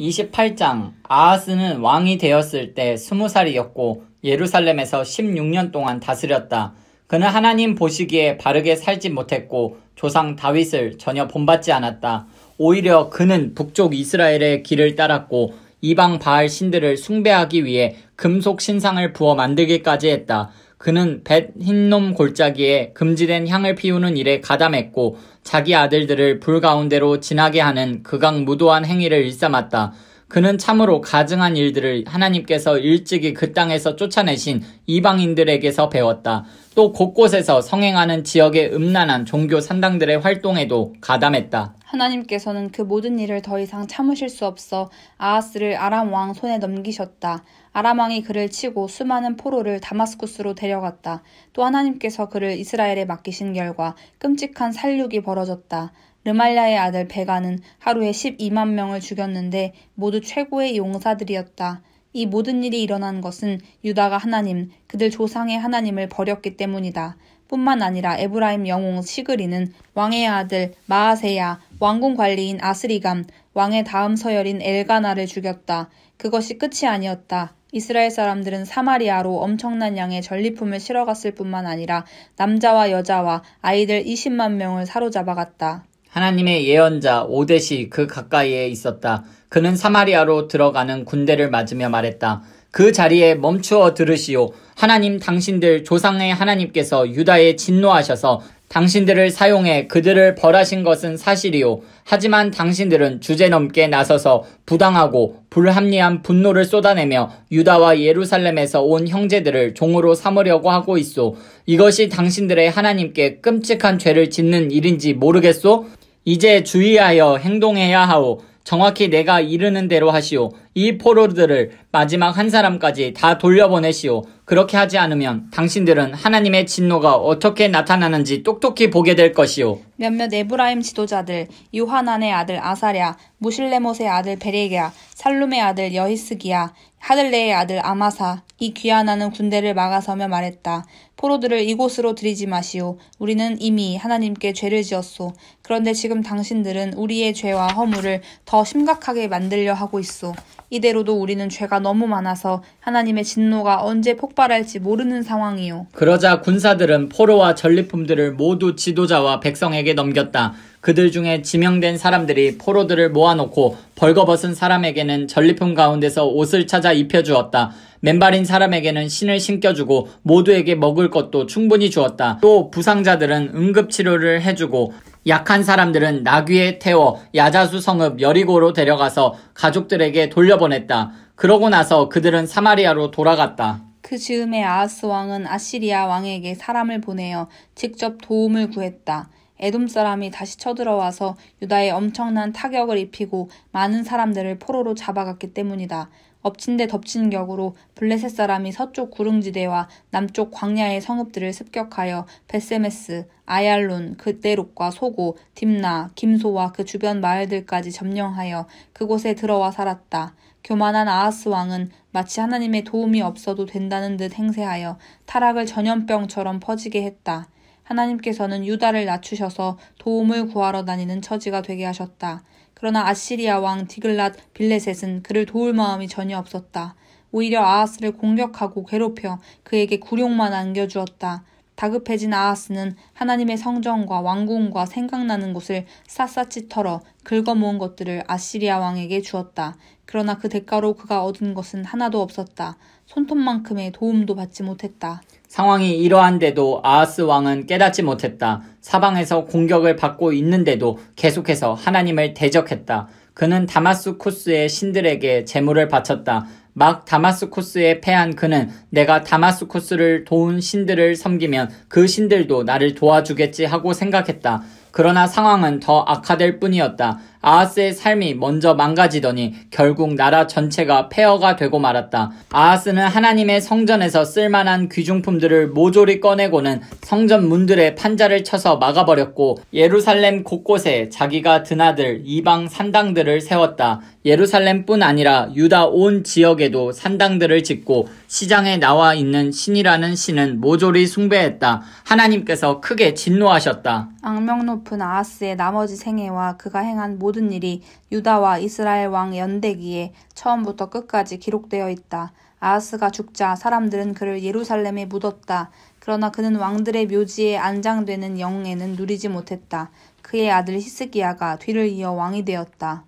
28장 아하스는 왕이 되었을 때 20살이었고 예루살렘에서 16년 동안 다스렸다. 그는 하나님 보시기에 바르게 살지 못했고 조상 다윗을 전혀 본받지 않았다. 오히려 그는 북쪽 이스라엘의 길을 따랐고 이방 바알 신들을 숭배하기 위해 금속 신상을 부어 만들기까지 했다. 그는 벳 흰놈 골짜기에 금지된 향을 피우는 일에 가담했고 자기 아들들을 불 가운데로 지나게 하는 극악무도한 행위를 일삼았다. 그는 참으로 가증한 일들을 하나님께서 일찍이 그 땅에서 쫓아내신 이방인들에게서 배웠다. 또 곳곳에서 성행하는 지역의 음란한 종교 산당들의 활동에도 가담했다. 하나님께서는 그 모든 일을 더 이상 참으실 수 없어 아하스를 아람 왕 손에 넘기셨다. 아람 왕이 그를 치고 수많은 포로를 다마스쿠스로 데려갔다. 또 하나님께서 그를 이스라엘에 맡기신 결과 끔찍한 살육이 벌어졌다. 르말랴의 아들 베가는 하루에 12만 명을 죽였는데 모두 최고의 용사들이었다. 이 모든 일이 일어난 것은 유다가 하나님, 그들 조상의 하나님을 버렸기 때문이다. 뿐만 아니라 에브라임 영웅 시그리는 왕의 아들 마아세야, 왕궁 관리인 아스리감, 왕의 다음 서열인 엘가나를 죽였다. 그것이 끝이 아니었다. 이스라엘 사람들은 사마리아로 엄청난 양의 전리품을 실어갔을 뿐만 아니라 남자와 여자와 아이들 20만 명을 사로잡아갔다. 하나님의 예언자 오뎃이 그 가까이에 있었다. 그는 사마리아로 들어가는 군대를 맞으며 말했다. 그 자리에 멈추어 들으시오. 하나님 당신들 조상의 하나님께서 유다에 진노하셔서 당신들을 사용해 그들을 벌하신 것은 사실이오. 하지만 당신들은 주제넘게 나서서 부당하고 불합리한 분노를 쏟아내며 유다와 예루살렘에서 온 형제들을 종으로 삼으려고 하고 있소. 이것이 당신들의 하나님께 끔찍한 죄를 짓는 일인지 모르겠소? 이제 주의하여 행동해야 하오. 정확히 내가 이르는 대로 하시오. 이 포로들을 마지막 한 사람까지 다 돌려보내시오. 그렇게 하지 않으면 당신들은 하나님의 진노가 어떻게 나타나는지 똑똑히 보게 될 것이오. 몇몇 에브라임 지도자들, 요하난의 아들 아사랴, 무실레못의 아들 베레게야, 살룸의 아들 여히스기야, 하들레의 아들 아마사, 이 귀환하는 군대를 막아서며 말했다. 포로들을 이곳으로 들이지 마시오. 우리는 이미 하나님께 죄를 지었소. 그런데 지금 당신들은 우리의 죄와 허물을 더 심각하게 만들려 하고 있소. 이대로도 우리는 죄가 너무 많아서 하나님의 진노가 언제 폭발할지 모르는 상황이요. 그러자 군사들은 포로와 전리품들을 모두 지도자와 백성에게 넘겼다. 그들 중에 지명된 사람들이 포로들을 모아놓고 벌거벗은 사람에게는 전리품 가운데서 옷을 찾아 입혀주었다. 맨발인 사람에게는 신을 신겨주고 모두에게 먹을 것도 충분히 주었다. 또 부상자들은 응급치료를 해주고 약한 사람들은 나귀에 태워 야자수 성읍 여리고로 데려가서 가족들에게 돌려보냈다. 그러고 나서 그들은 사마리아로 돌아갔다. 그 즈음에 아하스 왕은 아시리아 왕에게 사람을 보내어 직접 도움을 구했다. 에돔 사람이 다시 쳐들어와서 유다에 엄청난 타격을 입히고 많은 사람들을 포로로 잡아갔기 때문이다. 엎친 데 덮친 격으로 블레셋 사람이 서쪽 구릉지대와 남쪽 광야의 성읍들을 습격하여 벳세메스, 아얄론, 그데롯과 소고, 딥나, 김소와 그 주변 마을들까지 점령하여 그곳에 들어와 살았다. 교만한 아하스 왕은 마치 하나님의 도움이 없어도 된다는 듯 행세하여 타락을 전염병처럼 퍼지게 했다. 하나님께서는 유다를 낮추셔서 도움을 구하러 다니는 처지가 되게 하셨다. 그러나 아시리아 왕 디글랏 빌레셋은 그를 도울 마음이 전혀 없었다. 오히려 아하스를 공격하고 괴롭혀 그에게 굴욕만 안겨주었다. 다급해진 아하스는 하나님의 성전과 왕궁과 생각나는 곳을 샅샅이 털어 긁어모은 것들을 아시리아 왕에게 주었다. 그러나 그 대가로 그가 얻은 것은 하나도 없었다. 손톱만큼의 도움도 받지 못했다. 상황이 이러한데도 아하스 왕은 깨닫지 못했다. 사방에서 공격을 받고 있는데도 계속해서 하나님을 대적했다. 그는 다마스쿠스의 신들에게 제물을 바쳤다. 막 다마스쿠스에 패한 그는 내가 다마스쿠스를 도운 신들을 섬기면 그 신들도 나를 도와주겠지 하고 생각했다. 그러나 상황은 더 악화될 뿐이었다. 아하스의 삶이 먼저 망가지더니 결국 나라 전체가 폐허가 되고 말았다. 아하스는 하나님의 성전에서 쓸만한 귀중품들을 모조리 꺼내고는 성전 문들에 판자를 쳐서 막아버렸고 예루살렘 곳곳에 자기가 드나들 이방 산당들을 세웠다. 예루살렘뿐 아니라 유다 온 지역에도 산당들을 짓고 시장에 나와 있는 신이라는 신은 모조리 숭배했다. 하나님께서 크게 진노하셨다. 악명 높은 아하스의 나머지 생애와 그가 행한 모든 모든 일이 유다와 이스라엘 왕 연대기에 처음부터 끝까지 기록되어 있다. 아하스가 죽자 사람들은 그를 예루살렘에 묻었다. 그러나 그는 왕들의 묘지에 안장되는 영예는 누리지 못했다. 그의 아들 히스기야가 뒤를 이어 왕이 되었다.